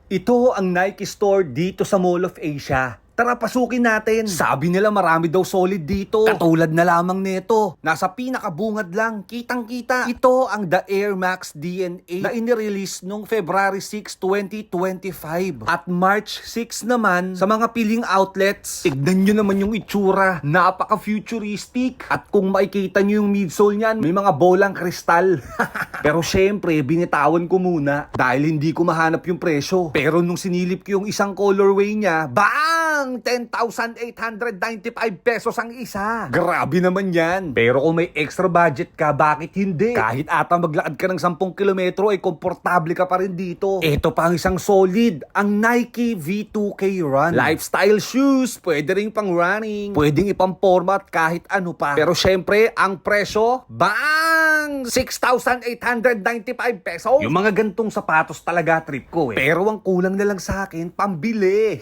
Ito ang Nike store dito sa Mall of Asia. Tara, pasukin natin. Sabi nila marami daw solid dito. Katulad na lamang nito. Nasa pinakabungad lang, kitang-kita. Ito ang The Air Max DNA na inirelease noong February 6, 2025. At March 6 naman sa mga piling outlets. Tignan nyo naman yung itsura. Napaka-futuristic. At kung makikita nyo yung midsole niyan, may mga bolang kristal. Pero syempre, binitawan ko muna dahil hindi ko mahanap yung presyo. Pero nung sinilip ko yung isang colorway niya, bang! 10,895 pesos ang isa. Grabe naman yan. Pero kung may extra budget ka, bakit hindi? Kahit ata maglakad ka ng 10 kilometro, ay komportable ka pa rin dito. Ito pa ang isang solid, ang Nike V2K Run. Lifestyle shoes, pwede rin pang running, pwedeng ipang-format kahit ano pa. Pero syempre, ang presyo, bang! 6,895 pesos. Yung mga gantong sapatos talaga trip ko eh. Pero ang kulang na lang sa akin, pambili.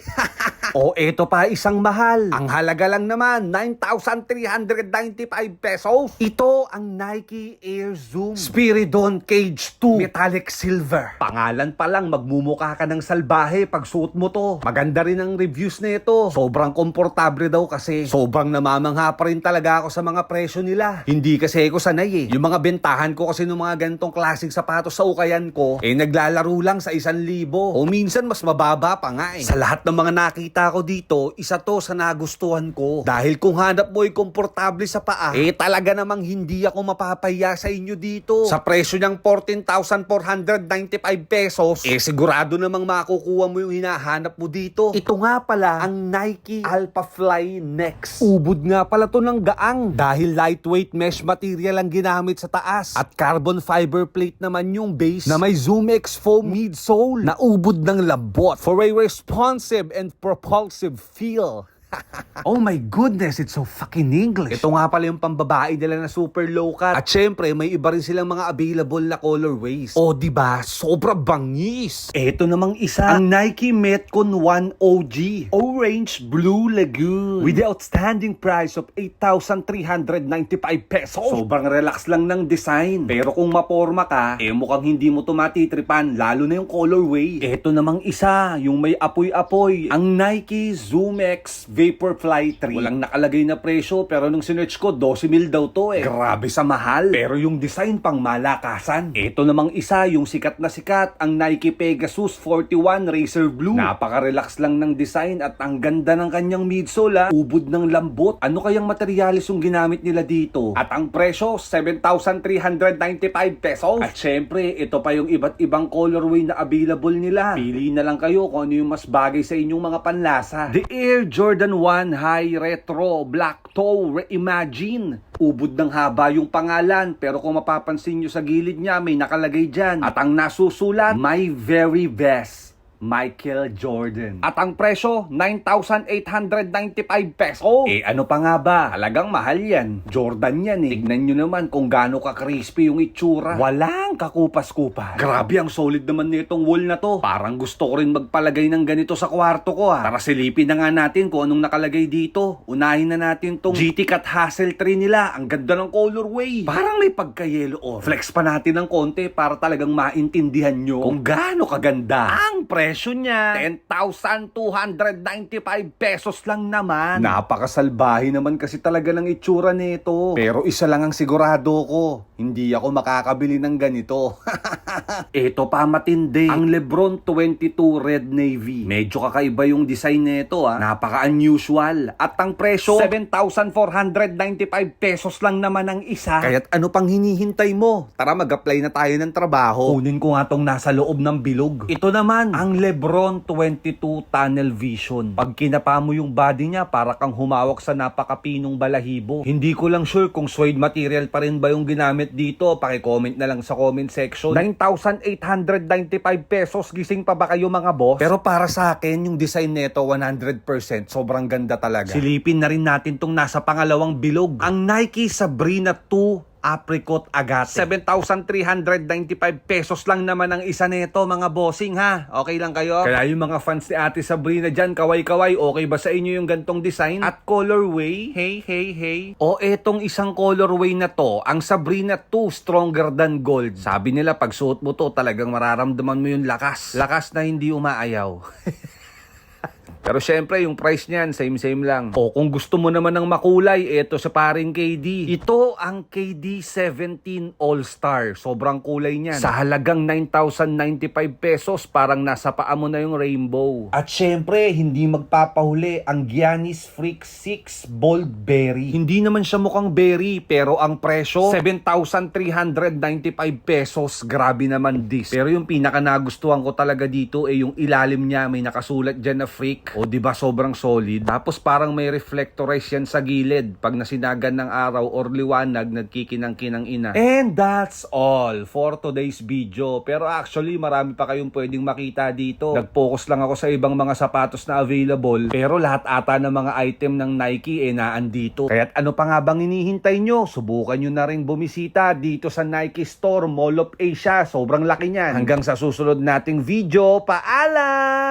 O eto pa isang mahal. Ang halaga lang naman, 9,395 pesos. Ito ang Nike Air Zoom Spiridon Cage 2 Metallic Silver. Pangalan pa lang, magmumukha ka ng salbahe pag suot mo to. Maganda rin ang reviews nito. Sobrang komportable daw kasi. Sobrang namamangha pa rin talaga ako sa mga presyo nila. Hindi kasi ako sanay eh. Yung mga bentahan ko kasi ng mga ganitong klaseng sapatos sa ukayan ko, naglalaro lang sa 1,000. O minsan mas mababa pa nga eh. Sa lahat ng mga nakita ko dito, isa to sa nagustuhan ko. Dahil kung hanap mo ay komportable sa paa, talaga namang hindi ako mapapahiya sa inyo dito. Sa presyo niyang 14,495 pesos, sigurado namang makukuha mo yung hinahanap mo dito. Ito nga pala ang Nike Alpha Fly Next. Ubod nga pala to ng gaang dahil lightweight mesh material ang ginamit sa taas at carbon fiber plate naman yung base na may ZoomX foam midsole na ubod ng labot for a responsive and propulsive feel. Oh my goodness, it's so fucking English. Ito nga pala yung pambabae nila na super low cut. At syempre, may iba rin silang mga available na colorways. O diba, sobra bangis. Ito namang isa, ang Nike Metcon 1 OG Orange Blue Lagoon with the outstanding price of 8,395 pesos. Sobrang relax lang ng design. Pero kung maporma ka, mukhang hindi mo to matitripan, lalo na yung colorway. Ito namang isa, yung may apoy-apoy, ang Nike ZoomX Vaporfly 3. Walang nakalagay na presyo pero nung sinearch ko 12,000 daw to eh. Grabe sa mahal. Pero yung design pang malakasan. Ito namang isa, yung sikat na sikat, ang Nike Pegasus 41 Racer Blue. Napaka-relax lang ng design at ang ganda ng kanyang midsole. Ubod ng lambot. Ano kayang materialis yung ginamit nila dito? At ang presyo 7,395 pesos. At syempre, ito pa yung iba't ibang colorway na available nila. Pili na lang kayo kung ano yung mas bagay sa inyong mga panlasa. The Air Jordan 1 High Retro Black Toe Reimagine. Ubod ng haba yung pangalan pero kung mapapansin nyo sa gilid niya may nakalagay dyan. At ang nasusulat, My Very Best Michael Jordan. At ang presyo, 9,895 pesos. Ano pa nga ba? Talagang mahal yan. Jordan yan eh. Tignan nyo naman kung gaano ka-crispy yung itsura. Walang kakupas-kupas. Grabe ang solid naman nitong wall na to. Parang gusto ko rin magpalagay ng ganito sa kwarto ko ha. Tara silipin na nga natin kung anong nakalagay dito. Unahin na natin tong GT Cut Hassle 3 nila. Ang ganda ng colorway. Parang may pagka-yellow or. Flex pa natin ng konti para talagang maintindihan nyo kung gaano kaganda. Ang presyo niya, 10,295 pesos lang naman. Napakasalbahe naman kasi talaga ng itsura nito. Pero isa lang ang sigurado ko, hindi ako makakabili ng ganito. Ito pa matindi, ang Lebron 22 Red Navy. Medyo kakaiba yung design nito ha. Napaka-unusual. At ang presyo, 7,495 pesos lang naman ang isa. Kaya't ano pang hinihintay mo? Tara mag-apply na tayo ng trabaho. Kunin ko nga tong nasa loob ng bilog. Ito naman, ang Lebron 22 Tunnel Vision. Pag kinapa mo yung body niya, para kang humawak sa napakapinong balahibo. Hindi ko lang sure kung suede material pa rin ba yung ginamit dito. Paki-comment na lang sa comment section. 9,895 pesos. Gising pa ba kayo mga boss? Pero para sa akin, yung design nito 100% sobrang ganda talaga. Silipin na rin natin tong nasa pangalawang bilog. Ang Nike Sabrina 2 apricot agate. 7,395 pesos lang naman ang isa nito, mga bossing ha. Okay lang kayo? Kaya yung mga fans ni Ate Sabrina dyan, kaway-kaway, okay ba sa inyo yung gantong design? At colorway? Hey. O etong isang colorway na to, ang Sabrina 2 Stronger Than Gold. Sabi nila pag suot mo to, talagang mararamdaman mo yung lakas. Lakas na hindi umaayaw. Pero syempre, yung price niyan, same lang. O kung gusto mo naman ng makulay, eto sa paring KD. Ito ang KD 17 All-Star. Sobrang kulay niyan. Sa halagang 9,095 pesos, parang nasa paa mo na yung rainbow. At syempre, hindi magpapahuli ang Giannis Freak 6 Bold Berry. Hindi naman siya mukhang berry, pero ang presyo, 7,395 pesos. Grabe naman this. Pero yung pinaka nagustuhan ko talaga dito, yung ilalim niya, may nakasulat dyan na Freak. O di ba sobrang solid? Tapos parang may reflectorize yan sa gilid. Pag nasinagan ng araw or liwanag, nagkikinang-kinang ina. And that's all for today's video. Pero actually, marami pa kayong pwedeng makita dito. Nag-focus lang ako sa ibang mga sapatos na available. Pero lahat ata ng mga item ng Nike naandito. Kaya't ano pa nga bang hinihintay nyo? Subukan nyo na rin bumisita dito sa Nike Store, Mall of Asia. Sobrang laki niyan. Hanggang sa susunod nating video, paalam!